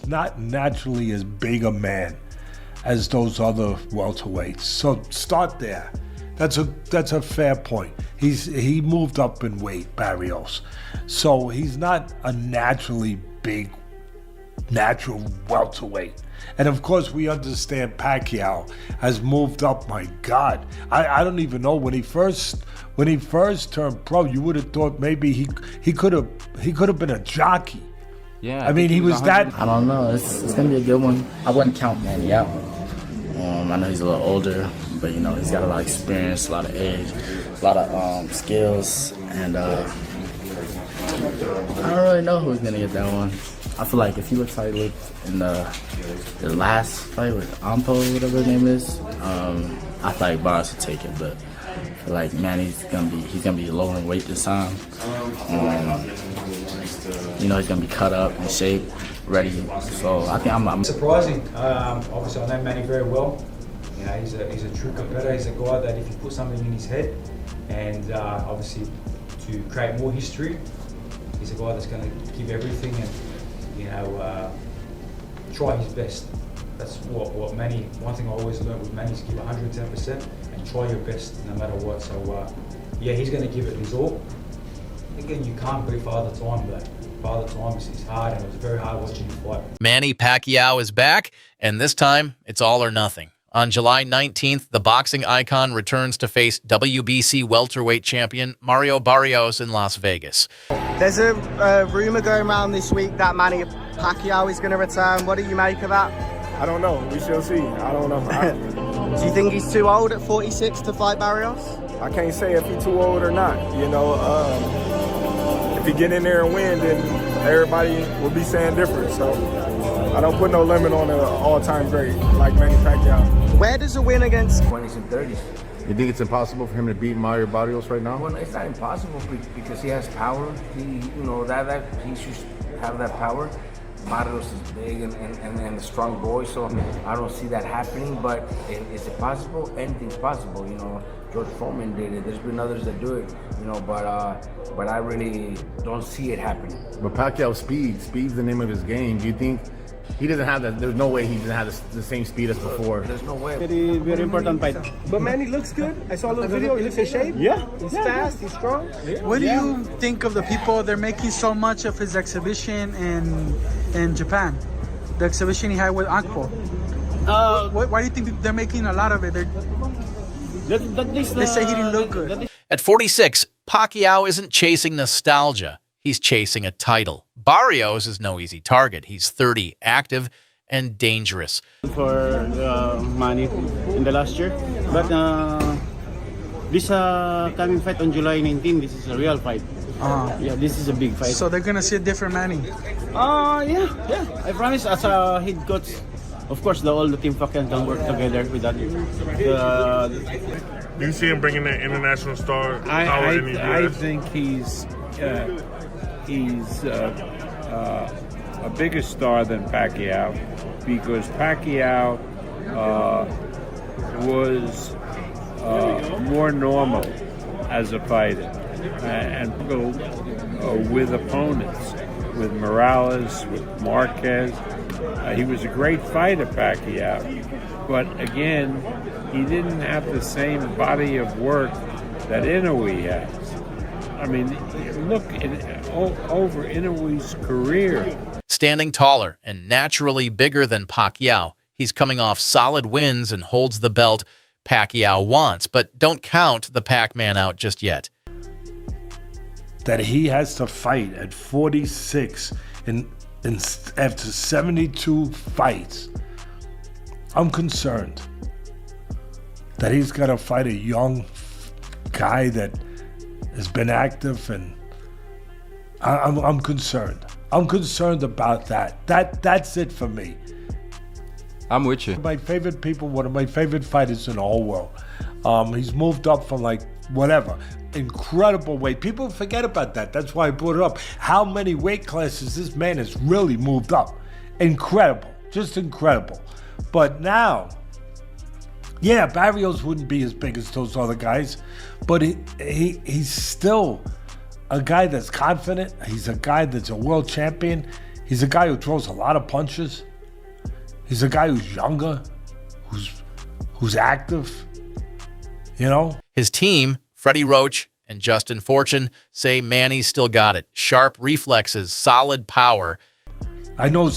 not naturally as big a man as those other welterweights. So start there. That's a fair point. He moved up in weight, Barrios. So he's not a naturally big, natural welterweight. And of course, we understand Pacquiao has moved up. My God, I don't even know when he first turned pro. You would have thought maybe he could have been a jockey. Yeah, I mean he was that. I don't know. It's gonna be a good one. I wouldn't count Manny out. I know he's a little older, but you know he's got a lot of experience, a lot of age, a lot of skills, and I don't really know who's gonna get that one. I feel like if he looks how he looked in the last fight with Ampo, whatever his name is, I feel like Barrios would take it, but I feel like Manny's gonna be lower in weight this time. You know he's gonna be cut up in shape, ready. So I think I'm surprising. Obviously, I know Manny very well. You know, he's a true competitor. He's a guy that if you put something in his head, and obviously to create more history, he's a guy that's going to give everything and try his best. That's what Manny. One thing I always learned with Manny is give 110% and try your best no matter what. So yeah, he's going to give it his all. Again, you can't beat Father Time, but Father Time is hard, and it was very hard watching him fight. Manny Pacquiao is back, and this time it's all or nothing. On July 19th, the boxing icon returns to face WBC welterweight champion Mario Barrios in Las Vegas. There's a rumor going around this week that Manny Pacquiao is going to return. What do you make of that? I don't know. We shall see. I don't know. Do you think he's too old at 46 to fight Barrios? I can't say if he's too old or not. You know, if he get in there and win, then everybody will be saying different. So I don't put no limit on an all-time great like Manny Pacquiao. Where does a win against 20s and 30s? You think it's impossible for him to beat Mario Barrios right now? Well, it's not impossible because he has power. He should have that power. Barrios is big and a strong boy, so I don't see that happening. But is it possible? Anything's possible. You know, George Foreman did it. There's been others that do it. You know, but I really don't see it happening. But Pacquiao's speed's the name of his game. Do you think he doesn't have that? There's no way he doesn't have the same speed as before. There's no way. Very, very important fight. But Manny looks good. I saw a little video. He looks in shape. Yeah. He's fast. He's strong. Yeah. What do you think of the people? They're making so much of his exhibition in Japan. The exhibition he had with Akpo. Why do you think they're making a lot of it? They say he didn't look good. At 46, Pacquiao isn't chasing nostalgia. He's chasing a title. Barrios is no easy target. He's 30, active, and dangerous. For Manny in the last year. But this coming fight on July 19, this is a real fight. Yeah, this is a big fight. So they're going to see a different Manny? Yeah. I promise as a head coach, of course, all the team fucking can work together with that. Do you see him bringing the international star power in the US? I think he's a bigger star than Pacquiao because Pacquiao was more normal as a fighter and go with opponents, with Morales, with Marquez. He was a great fighter, Pacquiao, but again, he didn't have the same body of work that Inoue has. I mean, look over Inoue's career. Standing taller and naturally bigger than Pacquiao, he's coming off solid wins and holds the belt Pacquiao wants. But don't count the Pac-Man out just yet. That he has to fight at 46 after 72 fights. I'm concerned that he's got to fight a young guy that has been active, and I'm concerned. I'm concerned about that. That's it for me. I'm with you. My favorite people, one of my favorite fighters in the whole world. He's moved up from incredible weight. People forget about that. That's why I brought it up. How many weight classes this man has really moved up. Incredible, just incredible. But now, yeah, Barrios wouldn't be as big as those other guys, but he's still a guy that's confident. He's a guy that's a world champion. He's a guy who throws a lot of punches. He's a guy who's younger, who's active, you know? His team, Freddie Roach and Justin Fortune, say Manny's still got it. Sharp reflexes, solid power. I know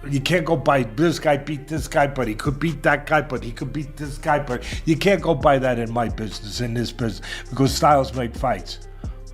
you can't go by this guy beat this guy, but he could beat that guy, but he could beat this guy, but you can't go by that in my business, in this business, because styles make fights.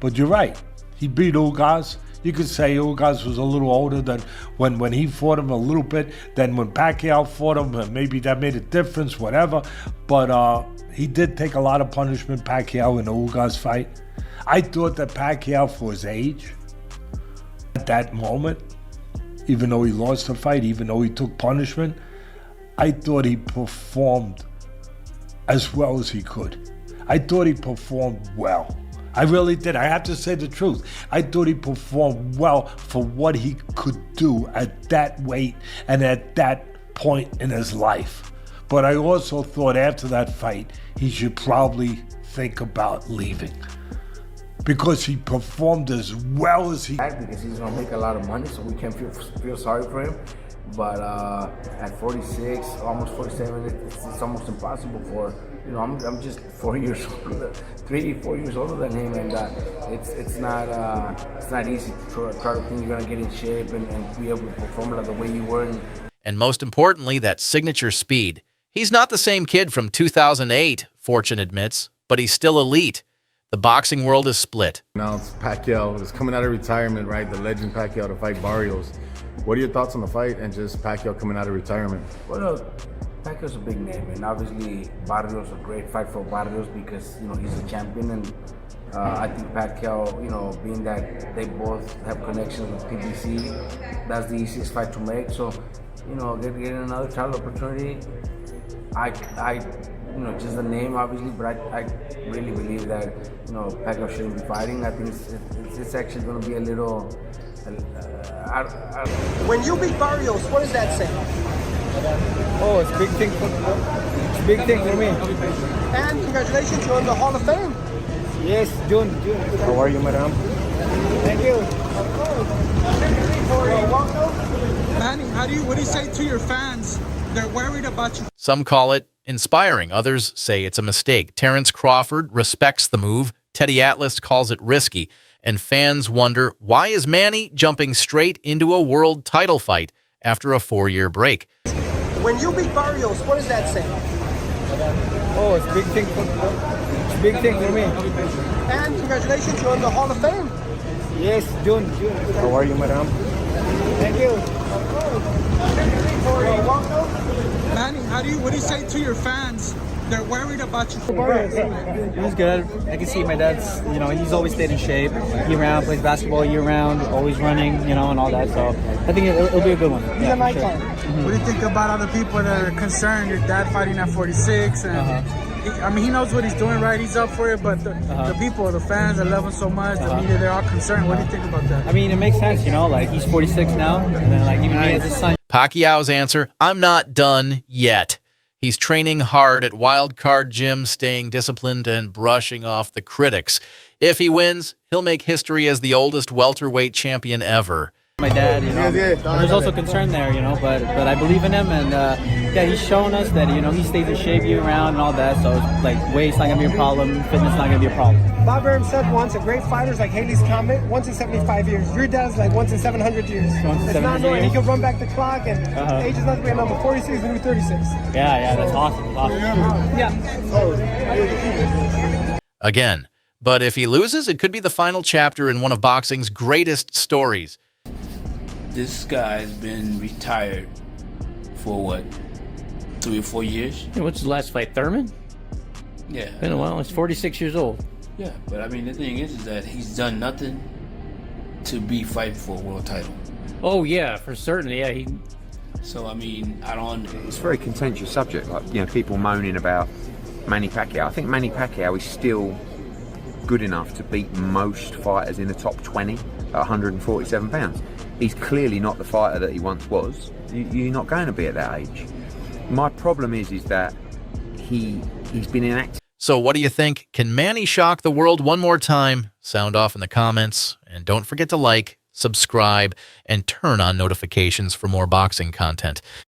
But you're right. He beat Ugas. You could say Ugas was a little older than when he fought him a little bit, than when Pacquiao fought him, and maybe that made a difference, whatever. But he did take a lot of punishment, Pacquiao, in the Ugas fight. I thought that Pacquiao, for his age, at that moment, even though he lost the fight, even though he took punishment, I thought he performed as well as he could. I thought he performed well. I really did. I have to say the truth. I thought he performed well for what he could do at that weight and at that point in his life. But I also thought after that fight, he should probably think about leaving, because he performed as well as he could. Because he's going to make a lot of money, so we can't feel sorry for him. But at 46, almost 47, it's almost impossible for, you know, I'm just 4 years older, 4 years older than him, and it's not easy to try to think you're going to get in shape and be able to perform like the way you were. And most importantly, that signature speed. He's not the same kid from 2008, Fortune admits, but he's still elite. The boxing world is split. Now it's Pacquiao is coming out of retirement, right? The legend Pacquiao to fight Barrios. What are your thoughts on the fight and just Pacquiao coming out of retirement? Well, Pacquiao's a big name, and obviously Barrios a great fight for Barrios because, you know, he's a champion, and I think Pacquiao, you know, being that they both have connections with PBC, that's the easiest fight to make. So, you know, getting another title opportunity, you know, just the name obviously, but I really believe that, you know, Pacquiao shouldn't be fighting. I think it's actually going to be a little. When you beat Barrios, what does that say? Oh, it's a big thing for me. And congratulations, you're in the Hall of Fame. Yes, June. How are you, madam? Thank you. Manny, what do you say to your fans? They're worried about you. Some call it inspiring. Others say it's a mistake. Terrence Crawford respects the move. Teddy Atlas calls it risky. And fans wonder, why is Manny jumping straight into a world title fight after a 4-year break? When you beat Barrios, what does that say? Oh, it's a big thing for me. And congratulations, you're in the Hall of Fame. Yes, June. How are you, madam? Thank you. Manny, what do you say to your fans? They're worried about you. It was good. I can see my dad's, you know, he's always stayed in shape year-round, plays basketball year-round, always running, you know, and all that. So I think it'll be a good one. He's an icon. What do you think about all the people that are concerned? Your dad fighting at 46, and he knows what he's doing, right? He's up for it, but the people, the fans that love him so much, the media, they're all concerned. What do you think about that? I mean, it makes sense, you know, like he's 46 now, and then like even me as his son. Pacquiao's answer, I'm not done yet. He's training hard at Wild Card Gym, staying disciplined and brushing off the critics. If he wins, he'll make history as the oldest welterweight champion ever. My dad, you know, there's also concern there, you know, but I believe in him, and yeah, he's shown us that, you know, he stays in shape year-round and all that, so it's like weight's not gonna be a problem, fitness not gonna be a problem. Bob Arum said once, a great fighter's like Haley's Comet, once in 75 years. Your dad's like once in 700 years. It's not knowing he can run back the clock, and age is not to be a number. 46 is the new 36. Yeah, that's awesome. Yeah. Again, but if he loses, it could be the final chapter in one of boxing's greatest stories. This guy's been retired for what, 3 or 4 years? Yeah, what's his last fight, Thurman? Yeah. Been a while. He's 46 years old. Yeah, but I mean, the thing is that he's done nothing to be fighting for a world title. Oh yeah, for certain. Yeah, So I mean, I don't. It's a very contentious subject. Like, you know, people moaning about Manny Pacquiao. I think Manny Pacquiao is still good enough to beat most fighters in the top 20 at 147 pounds. He's clearly not the fighter that he once was. You're not going to be at that age. My problem is that he's been inactive. So what do you think? Can Manny shock the world one more time? Sound off in the comments. And don't forget to like, subscribe, and turn on notifications for more boxing content.